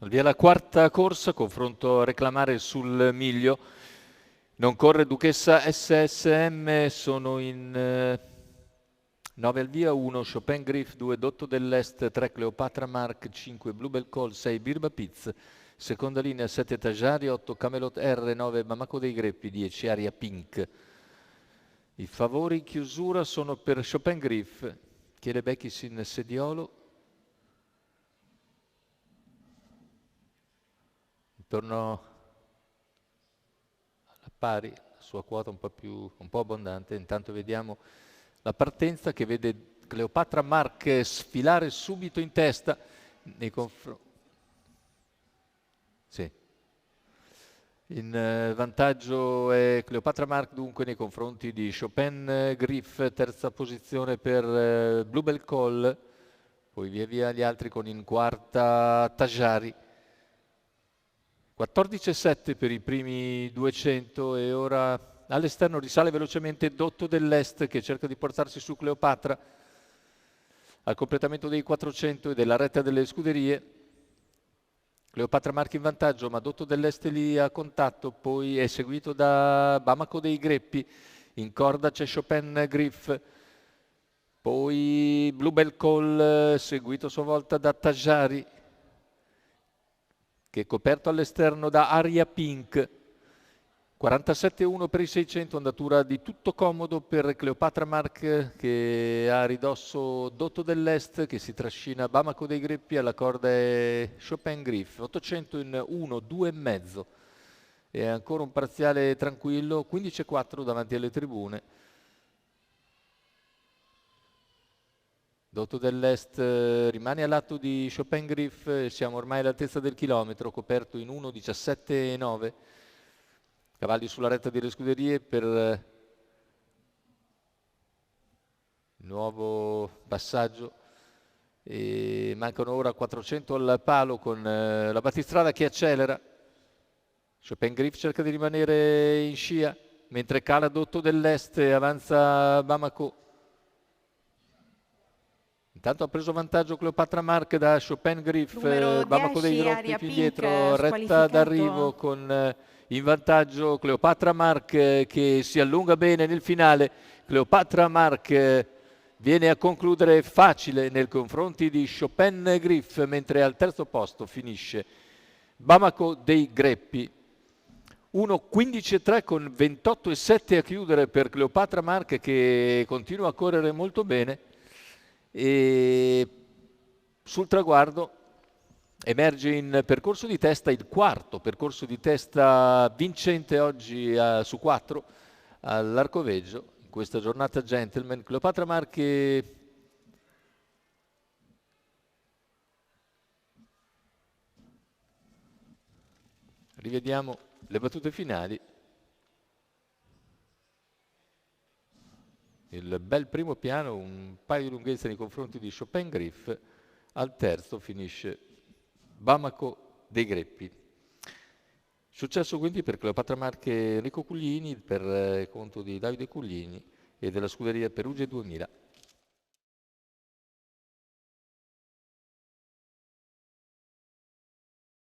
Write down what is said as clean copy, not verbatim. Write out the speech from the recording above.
Via la quarta corsa, confronto a reclamare sul miglio. Non corre Duchessa SSM, sono in 9 al via, 1 Chopin Griff, 2 Dotto dell'Est, 3 Cleopatra Mark, 5 Bluebell Call, 6 Birba Piz, seconda linea 7 Tajari, 8 Camelot R, 9 Bamako dei Greppi, 10 Aria Pink. I favori in chiusura sono per Chopin Griff, Chiede Becchis in sediolo, intorno alla pari, la sua quota un po' abbondante. Intanto vediamo la partenza che vede Cleopatra Mark sfilare subito in testa nei confronti. Sì. In vantaggio è Cleopatra Mark dunque nei confronti di Chopin Griff, terza posizione per Bluebell Call, poi via via gli altri con in quarta Tajari. 14,7 per i primi 200 e ora all'esterno risale velocemente Dotto dell'Est che cerca di portarsi su Cleopatra al completamento dei 400 e della retta delle scuderie. Cleopatra Marchi in vantaggio, ma Dotto dell'Est lì a contatto, poi è seguito da Bamako dei Greppi, in corda c'è Chopin Griff, poi Bluebell Call seguito a sua volta da Tajari, che è coperto all'esterno da Aria Pink. 47,1 per i 600, andatura di tutto comodo per Cleopatra Mark che ha a ridosso Dotto dell'Est che si trascina Bamako dei Greppi, alla corda è Chopin Griff. 800 in 1, 2,5 e ancora un parziale tranquillo, 15,4 davanti alle tribune. Dotto dell'Est rimane all'atto di Chopin Griff, siamo ormai all'altezza del chilometro, coperto in 1,17,9. Cavalli sulla retta delle scuderie per il nuovo passaggio e mancano ora 400 al palo con la battistrada che accelera. Chopin Griff cerca di rimanere in scia mentre cala Dotto dell'Est e avanza Bamako. Intanto ha preso vantaggio Cleopatra Mark da Chopin Griff, Bamako dei Greppi più indietro, retta d'arrivo con in vantaggio Cleopatra Mark che si allunga bene nel finale. Cleopatra Mark viene a concludere facile nei confronti di Chopin Griff, mentre al terzo posto finisce Bamako dei Greppi. 1,15,3 con 28,7 a chiudere per Cleopatra Mark che continua a correre molto bene. E sul traguardo emerge in percorso di testa il quarto percorso di testa vincente oggi su 4 all'Arcoveggio in questa giornata gentleman. Cleopatra Marchi rivediamo le battute finali. Il bel primo piano, un paio di lunghezze nei confronti di Chopin Griff, al terzo finisce Bamako dei Greppi. Successo quindi per Cleopatra Marche Enrico Cuglini, per conto di Davide Cuglini e della scuderia Perugia 2000.